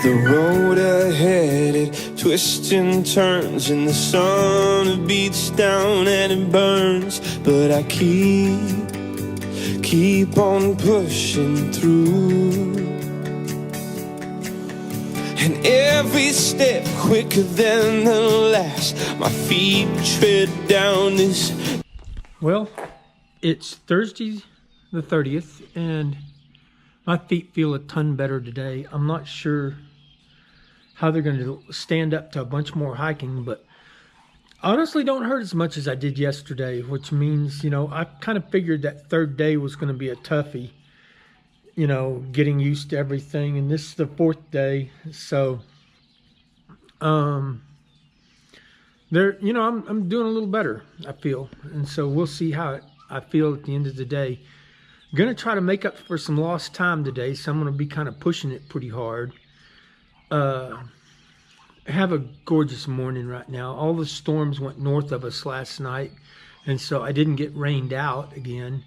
The road ahead, it twists and turns, and the sun beats down and it burns. But I keep on pushing through. And every step quicker than the last, my feet tread down this. Well, it's Thursday the 30th, and my feet feel a ton better today. I'm not sure how they're going to stand up to a bunch more hiking, but honestly don't hurt as much as I did yesterday, which means, you know, I kind of figured that third day was going to be a toughie, you know, getting used to everything, and this is the fourth day. So there, you know, I'm doing a little better, I feel, and so we'll see how I feel at the end of the day. I'm gonna try to make up for some lost time today, so I'm gonna be kind of pushing it pretty hard. Have a gorgeous morning right now. All the storms went north of us last night, and so I didn't get rained out again.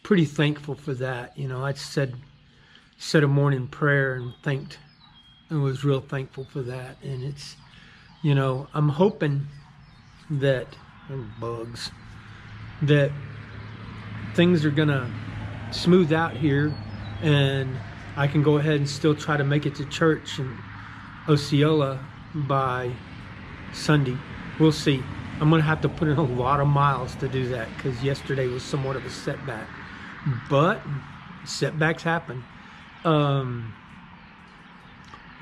Pretty thankful for that. You know, I said a morning prayer and thanked, and was real thankful for that. And it's, you know, I'm hoping that bugs, that things are gonna smooth out here, and I can go ahead and still try to make it to church in Osceola by Sunday. We'll see. I'm gonna have to put in a lot of miles to do that, because yesterday was somewhat of a setback. But setbacks happen. You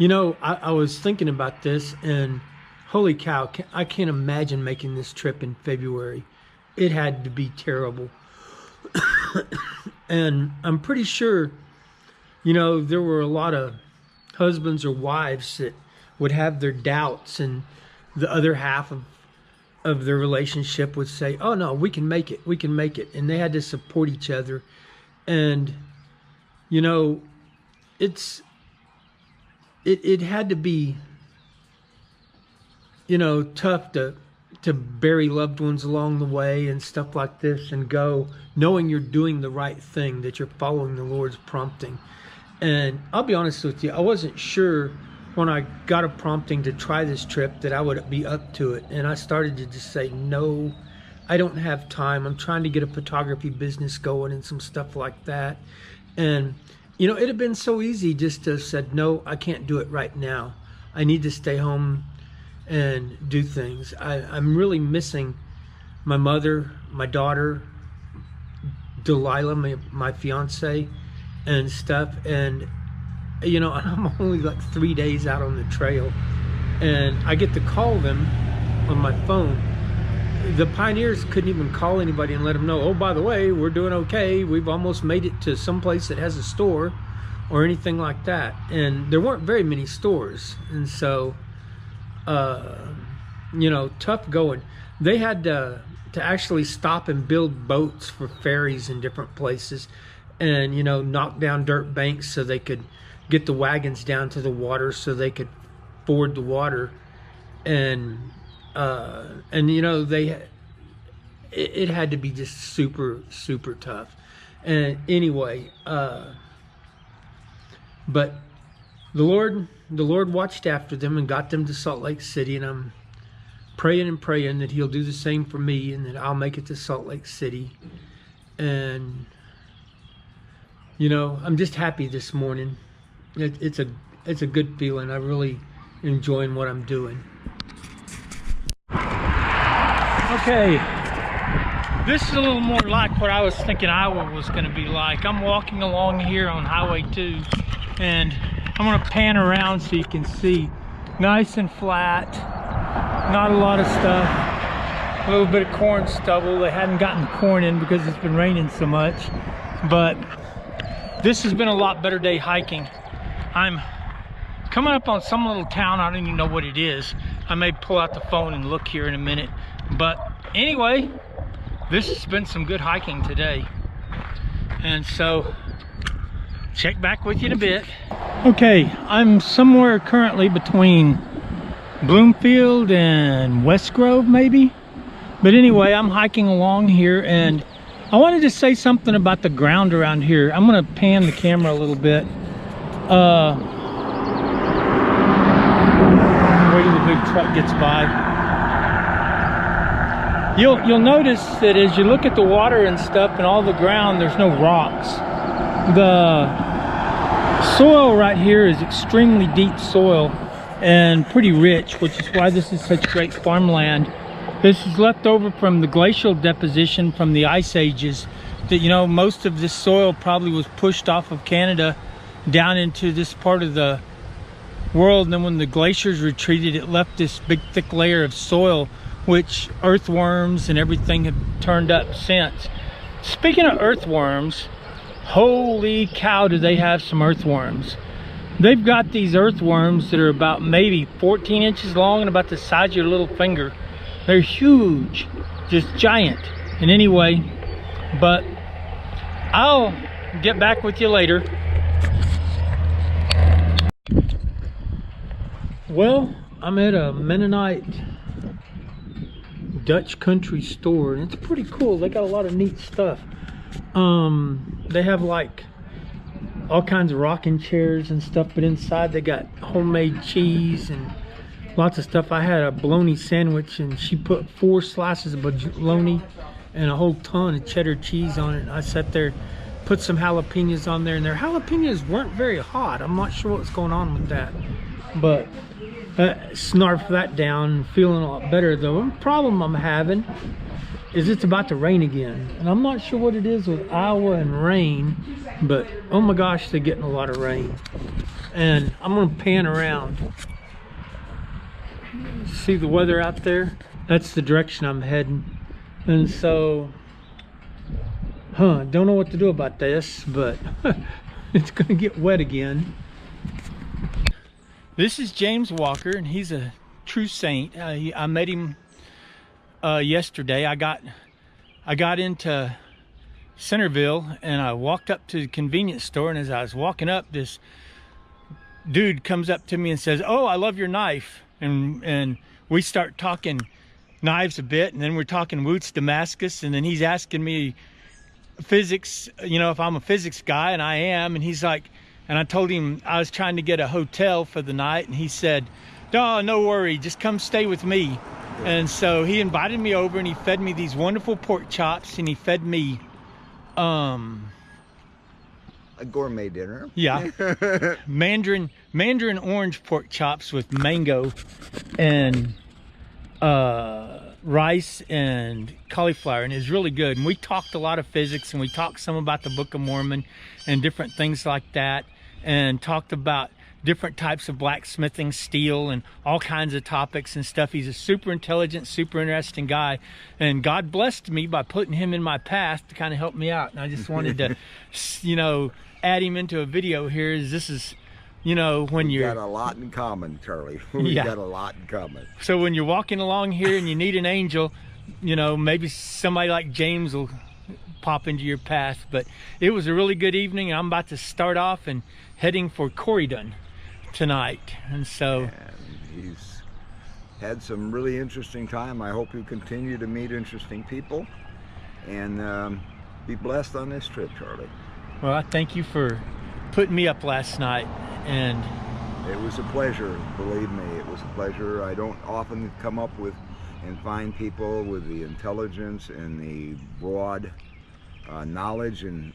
know, I was thinking about this, and holy cow, I can't imagine making this trip in February. It had to be terrible. And I'm pretty sure, you know, there were a lot of husbands or wives that would have their doubts, and the other half of their relationship would say, oh no, we can make it, we can make it. And they had to support each other. And, you know, it had to be, you know, tough to bury loved ones along the way and stuff like this, and go knowing you're doing the right thing, that you're following the Lord's prompting. And I'll be honest with you, I wasn't sure when I got a prompting to try this trip that I would be up to it. And I started to just say, no, I don't have time. I'm trying to get a photography business going and some stuff like that. And, you know, it had been so easy just to have said, no, I can't do it right now. I need to stay home and do things. I'm really missing my mother, my daughter, Delilah, my fiance, and stuff. And, you know, I'm only like 3 days out on the trail, and I get to call them on my phone. The pioneers couldn't even call anybody and let them know, oh, by the way, we're doing okay, we've almost made it to some place that has a store, or anything like that. And there weren't very many stores, and so you know, tough going. They had to actually stop and build boats for ferries in different places, and, you know, knock down dirt banks so they could get the wagons down to the water so they could ford the water. And you know, it had to be just super tough. And anyway, but the Lord watched after them and got them to Salt Lake City, and I'm praying and praying that He'll do the same for me, and that I'll make it to Salt Lake City. And, you know, I'm just happy this morning. It's a good feeling. I'm really enjoying what I'm doing. Okay, this is a little more like what I was thinking Iowa was going to be like. I'm walking along here on Highway 2, and I'm going to pan around so you can see. Nice and flat, not a lot of stuff. A little bit of corn stubble. They hadn't gotten the corn in because it's been raining so much. But this has been a lot better day hiking. I'm coming up on some little town. I don't even know what it is. I may pull out the phone and look here in a minute. But anyway, this has been some good hiking today. And so, check back with you in a bit. Okay, I'm somewhere currently between Bloomfield and West Grove, maybe. But anyway, I'm hiking along here, and I wanted to say something about the ground around here. I'm going to pan the camera a little bit Wait till the big truck gets by. You'll notice that as you look at the water and stuff and all the ground, there's no rocks. The soil right here is extremely deep soil and pretty rich, which is why this is such great farmland. This is left over from the glacial deposition from the ice ages. That, you know, most of this soil probably was pushed off of Canada down into this part of the world, and then when the glaciers retreated, it left this big thick layer of soil, which earthworms and everything have turned up since. Speaking of earthworms, holy cow, do they have some earthworms. They've got these earthworms that are about maybe 14 inches long and about the size of your little finger. They're huge, just giant. And anyway, but I'll get back with you later. Well, I'm at a Mennonite Dutch country store, and it's pretty cool. They got a lot of neat stuff. They have like all kinds of rocking chairs and stuff, but inside they got homemade cheese and lots of stuff. I had a bologna sandwich, and she put 4 slices of bologna and a whole ton of cheddar cheese on it. And I sat there, put some jalapenos on there, and their jalapenos weren't very hot. I'm not sure what's going on with that, but snarf that down, feeling a lot better. The one problem I'm having is it's about to rain again, and I'm not sure what it is with Iowa and rain, but oh my gosh, they're getting a lot of rain. And I'm gonna pan around. See the weather out there? That's the direction I'm heading. And so, don't know what to do about this, but it's gonna get wet again. This is James Walker, and he's a true saint. I met him yesterday. I got into Centerville, and I walked up to the convenience store, and as I was walking up, this dude comes up to me and says, "Oh, I love your knife." And we start talking knives a bit, and then we're talking Woots Damascus, and then he's asking me physics, you know, if I'm a physics guy, and I am. And he's like, and I told him I was trying to get a hotel for the night, and he said, "Oh, no worry, just come stay with me." And so he invited me over, and he fed me these wonderful pork chops, and he fed me a gourmet dinner. Yeah. mandarin orange pork chops with mango and rice and cauliflower, and it's really good. And we talked a lot of physics, and we talked some about the Book of Mormon and different things like that, and talked about different types of blacksmithing, steel, and all kinds of topics and stuff. He's a super intelligent, super interesting guy, and God blessed me by putting him in my path to kind of help me out. And I just wanted to, you know, add him into a video here. This is, you know, when We've you're got a lot in common, Charlie. We've got a lot in common. So when you're walking along here and you need an angel, you know, maybe somebody like James will pop into your path. But it was a really good evening, and I'm about to start off and heading for Corydon tonight. And so, and he's had some really interesting time. I hope you continue to meet interesting people and be blessed on this trip, Charlie. Well, I thank you for putting me up last night, and it was a pleasure. Believe me, it was a pleasure. I don't often come up with and find people with the intelligence and the broad knowledge and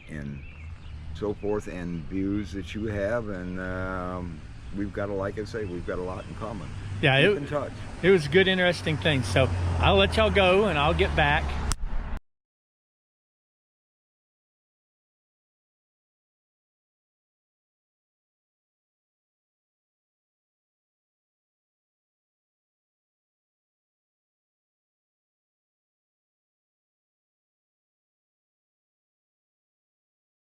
so forth and views that you have, and we've got like I say, we've got a lot in common. Yeah, Keep in touch. It was a good, interesting thing. So I'll let y'all go, and I'll get back.